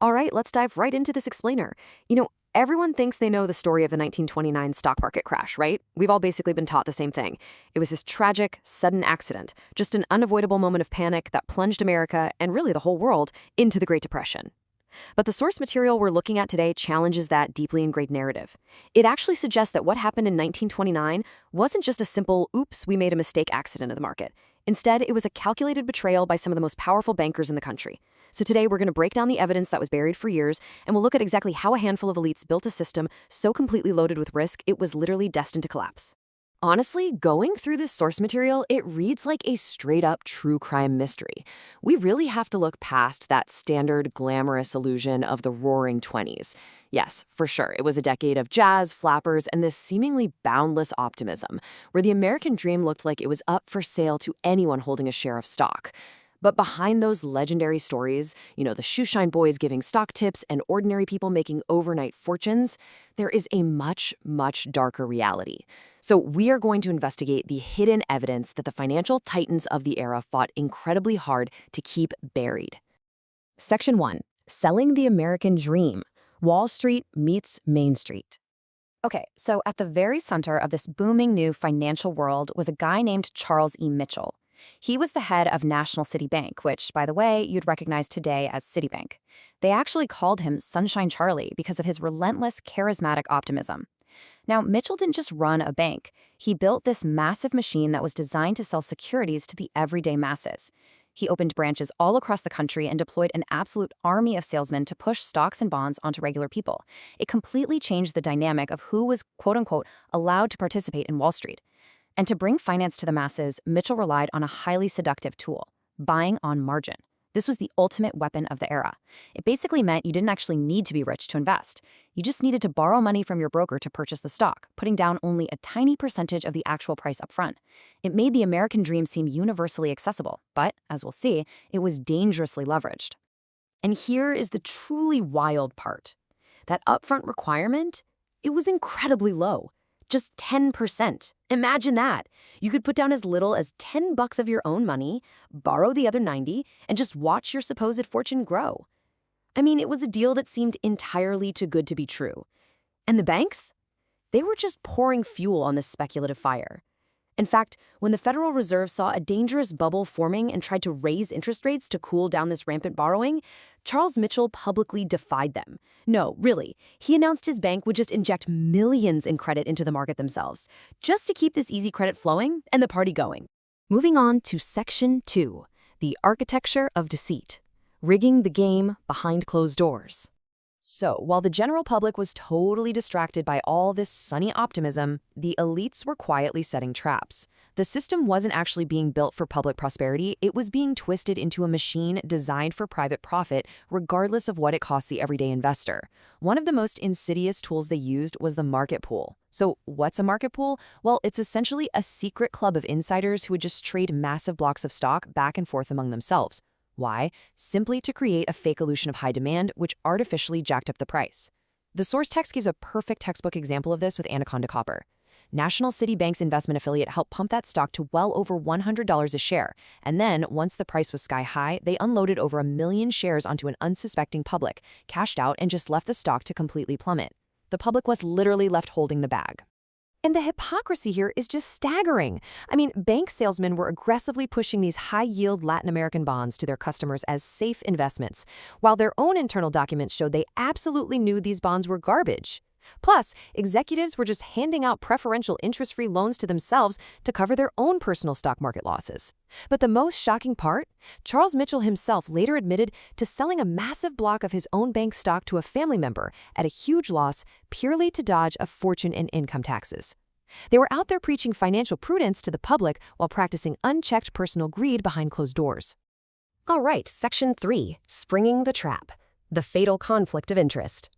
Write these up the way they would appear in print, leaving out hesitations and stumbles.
All right, let's dive right into this explainer. Everyone thinks they know the story of the 1929 stock market crash, right? We've all basically been taught the same thing. It was this tragic, sudden accident, just an unavoidable moment of panic that plunged America, and really the whole world, into the Great Depression. But the source material we're looking at today challenges that deeply ingrained narrative. It actually suggests that what happened in 1929 wasn't just a simple, oops, we made a mistake accident of the market. Instead, it was a calculated betrayal by some of the most powerful bankers in the country. So today, we're going to break down the evidence that was buried for years, and we'll look at exactly how a handful of elites built a system so completely loaded with risk it was literally destined to collapse. Honestly, going through this source material, it reads like a straight-up true crime mystery. We really have to look past that standard glamorous illusion of the roaring 20s. Yes, for sure, it was a decade of jazz, flappers, and this seemingly boundless optimism, where the American dream looked like it was up for sale to anyone holding a share of stock. But behind those legendary stories, the shoeshine boys giving stock tips and ordinary people making overnight fortunes, there is a much, much darker reality. So we are going to investigate the hidden evidence that the financial titans of the era fought incredibly hard to keep buried. Section 1. Selling the American Dream. Wall Street meets Main Street. Okay, so at the very center of this booming new financial world was a guy named Charles E. Mitchell. He was the head of National City Bank, which, by the way, you'd recognize today as Citibank. They actually called him Sunshine Charlie because of his relentless, charismatic optimism. Now, Mitchell didn't just run a bank. He built this massive machine that was designed to sell securities to the everyday masses. He opened branches all across the country and deployed an absolute army of salesmen to push stocks and bonds onto regular people. It completely changed the dynamic of who was, quote-unquote, allowed to participate in Wall Street. And to bring finance to the masses, Mitchell relied on a highly seductive tool, buying on margin. This was the ultimate weapon of the era. It basically meant you didn't actually need to be rich to invest. You just needed to borrow money from your broker to purchase the stock, putting down only a tiny percentage of the actual price up front. It made the American dream seem universally accessible, but, as we'll see, it was dangerously leveraged. And here is the truly wild part. That upfront requirement, it was incredibly low. Just 10%. Imagine that. You could put down as little as $10 of your own money, borrow the other 90, and just watch your supposed fortune grow. I mean, it was a deal that seemed entirely too good to be true. And the banks? They were just pouring fuel on this speculative fire. In fact, when the Federal Reserve saw a dangerous bubble forming and tried to raise interest rates to cool down this rampant borrowing, Charles Mitchell publicly defied them. No, really, he announced his bank would just inject millions in credit into the market themselves, just to keep this easy credit flowing and the party going. Moving on to Section 2, the architecture of deceit, rigging the game behind closed doors. So, while the general public was totally distracted by all this sunny optimism, the elites were quietly setting traps. The system wasn't actually being built for public prosperity, it was being twisted into a machine designed for private profit, regardless of what it cost the everyday investor. One of the most insidious tools they used was the market pool. So, what's a market pool? Well, it's essentially a secret club of insiders who would just trade massive blocks of stock back and forth among themselves. Why? Simply to create a fake illusion of high demand, which artificially jacked up the price. The source text gives a perfect textbook example of this with Anaconda Copper. National City Bank's investment affiliate helped pump that stock to well over $100 a share, and then, once the price was sky high, they unloaded over 1 million shares onto an unsuspecting public, cashed out, and just left the stock to completely plummet. The public was literally left holding the bag. And the hypocrisy here is just staggering. I mean, bank salesmen were aggressively pushing these high-yield Latin American bonds to their customers as safe investments, while their own internal documents showed they absolutely knew these bonds were garbage. Plus, executives were just handing out preferential interest-free loans to themselves to cover their own personal stock market losses. But the most shocking part? Charles Mitchell himself later admitted to selling a massive block of his own bank stock to a family member at a huge loss purely to dodge a fortune in income taxes. They were out there preaching financial prudence to the public while practicing unchecked personal greed behind closed doors. All right, Section 3, Springing the Trap, the fatal conflict of interest.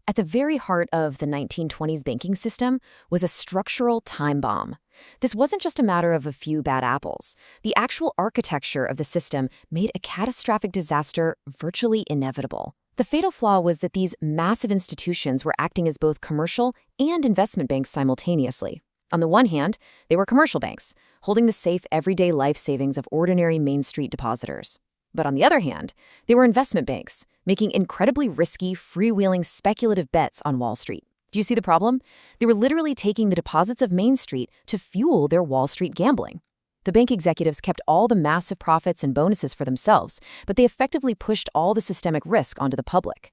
At the very heart of the 1920s banking system was a structural time bomb. This wasn't just a matter of a few bad apples. The actual architecture of the system made a catastrophic disaster virtually inevitable. The fatal flaw was that these massive institutions were acting as both commercial and investment banks simultaneously. On the one hand, they were commercial banks, holding the safe everyday life savings of ordinary Main Street depositors. But on the other hand, they were investment banks, making incredibly risky, freewheeling, speculative bets on Wall Street. Do you see the problem? They were literally taking the deposits of Main Street to fuel their Wall Street gambling. The bank executives kept all the massive profits and bonuses for themselves, but they effectively pushed all the systemic risk onto the public.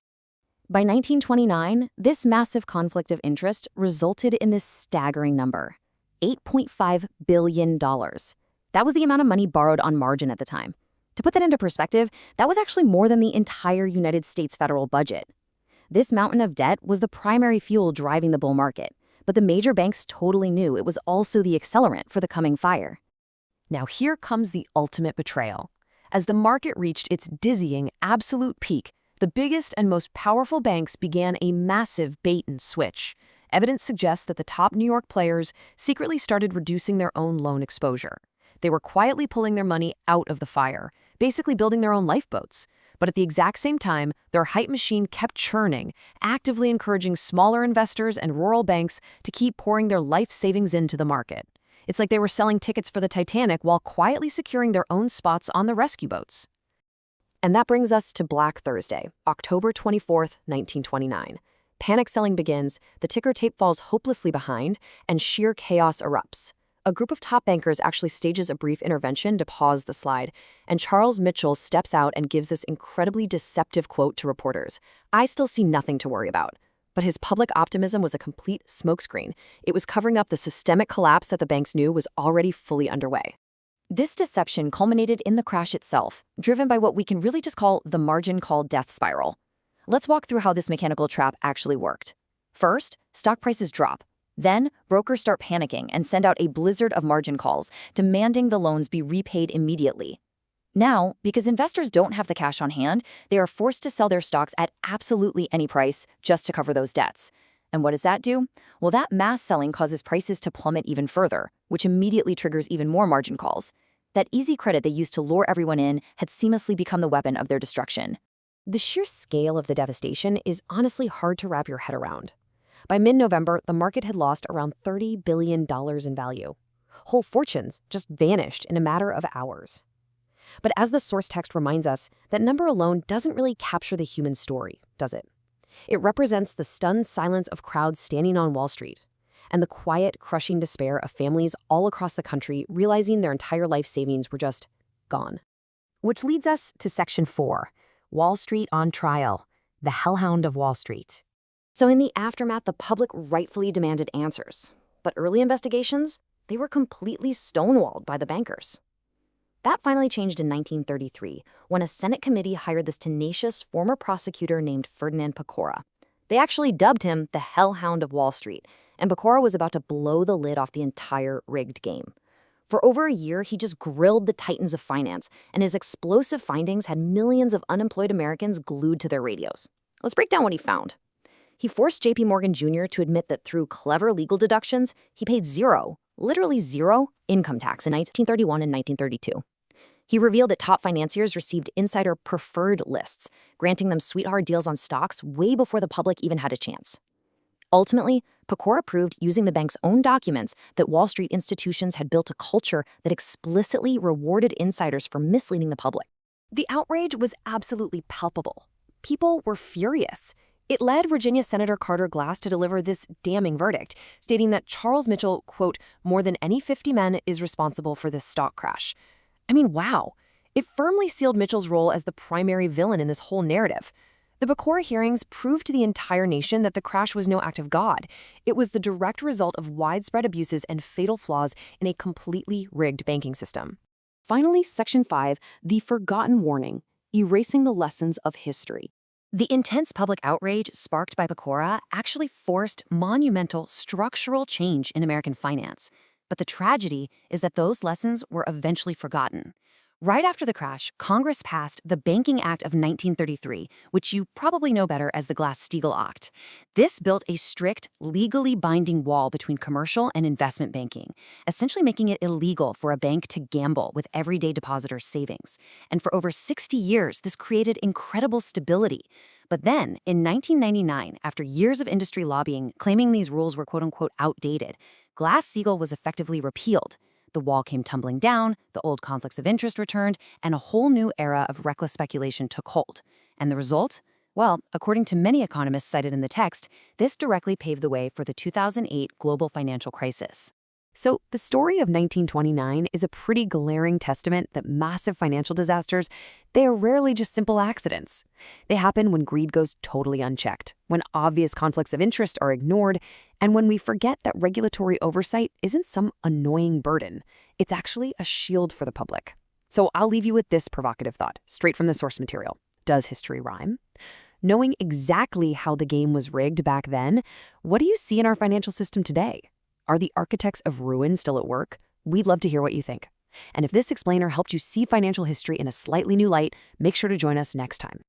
By 1929, this massive conflict of interest resulted in this staggering number: $8.5 billion. That was the amount of money borrowed on margin at the time. To put that into perspective, that was actually more than the entire United States federal budget. This mountain of debt was the primary fuel driving the bull market, but the major banks totally knew it was also the accelerant for the coming fire. Now here comes the ultimate betrayal. As the market reached its dizzying absolute peak, the biggest and most powerful banks began a massive bait and switch. Evidence suggests that the top New York players secretly started reducing their own loan exposure. They were quietly pulling their money out of the fire, basically building their own lifeboats. But at the exact same time, their hype machine kept churning, actively encouraging smaller investors and rural banks to keep pouring their life savings into the market. It's like they were selling tickets for the Titanic while quietly securing their own spots on the rescue boats. And that brings us to Black Thursday, October 24th, 1929. Panic selling begins, the ticker tape falls hopelessly behind, and sheer chaos erupts. A group of top bankers actually stages a brief intervention to pause the slide, and Charles Mitchell steps out and gives this incredibly deceptive quote to reporters: "I still see nothing to worry about." But his public optimism was a complete smokescreen. It was covering up the systemic collapse that the banks knew was already fully underway. This deception culminated in the crash itself, driven by what we can really just call the margin call death spiral. Let's walk through how this mechanical trap actually worked. First, stock prices drop. Then, brokers start panicking and send out a blizzard of margin calls, demanding the loans be repaid immediately. Now, because investors don't have the cash on hand, they are forced to sell their stocks at absolutely any price just to cover those debts. And what does that do? Well, that mass selling causes prices to plummet even further, which immediately triggers even more margin calls. That easy credit they used to lure everyone in had seamlessly become the weapon of their destruction. The sheer scale of the devastation is honestly hard to wrap your head around. By mid-November, the market had lost around $30 billion in value. Whole fortunes just vanished in a matter of hours. But as the source text reminds us, that number alone doesn't really capture the human story, does it? It represents the stunned silence of crowds standing on Wall Street, and the quiet, crushing despair of families all across the country realizing their entire life savings were just gone. Which leads us to Section 4, Wall Street on Trial, the Hellhound of Wall Street. So in the aftermath, the public rightfully demanded answers. But early investigations, they were completely stonewalled by the bankers. That finally changed in 1933, when a Senate committee hired this tenacious former prosecutor named Ferdinand Pecora. They actually dubbed him the Hellhound of Wall Street, and Pecora was about to blow the lid off the entire rigged game. For over a year, he just grilled the titans of finance, and his explosive findings had millions of unemployed Americans glued to their radios. Let's break down what he found. He forced J.P. Morgan Jr. to admit that through clever legal deductions, he paid zero, literally zero, income tax in 1931 and 1932. He revealed that top financiers received insider preferred lists, granting them sweetheart deals on stocks way before the public even had a chance. Ultimately, Pecora proved using the bank's own documents that Wall Street institutions had built a culture that explicitly rewarded insiders for misleading the public. The outrage was absolutely palpable. People were furious. It led Virginia Senator Carter Glass to deliver this damning verdict, stating that Charles Mitchell, quote, "more than any 50 men is responsible for this stock crash." I mean, wow. It firmly sealed Mitchell's role as the primary villain in this whole narrative. The Pecora hearings proved to the entire nation that the crash was no act of God. It was the direct result of widespread abuses and fatal flaws in a completely rigged banking system. Finally, Section 5, the forgotten warning, erasing the lessons of history. The intense public outrage sparked by Pecora actually forced monumental structural change in American finance. But the tragedy is that those lessons were eventually forgotten. Right after the crash, Congress passed the Banking Act of 1933, which you probably know better as the Glass-Steagall Act. This built a strict, legally binding wall between commercial and investment banking, essentially making it illegal for a bank to gamble with everyday depositors' savings. And for over 60 years, this created incredible stability. But then, in 1999, after years of industry lobbying claiming these rules were quote-unquote outdated, Glass-Steagall was effectively repealed. the wall came tumbling down, the old conflicts of interest returned, and a whole new era of reckless speculation took hold. And the result? Well, according to many economists cited in the text, this directly paved the way for the 2008 global financial crisis. So, the story of 1929 is a pretty glaring testament that massive financial disasters, they are rarely just simple accidents. They happen when greed goes totally unchecked, when obvious conflicts of interest are ignored, and when we forget that regulatory oversight isn't some annoying burden. It's actually a shield for the public. So, I'll leave you with this provocative thought, straight from the source material. Does history rhyme? Knowing exactly how the game was rigged back then, what do you see in our financial system today? Are the architects of ruin still at work? We'd love to hear what you think. And if this explainer helped you see financial history in a slightly new light, make sure to join us next time.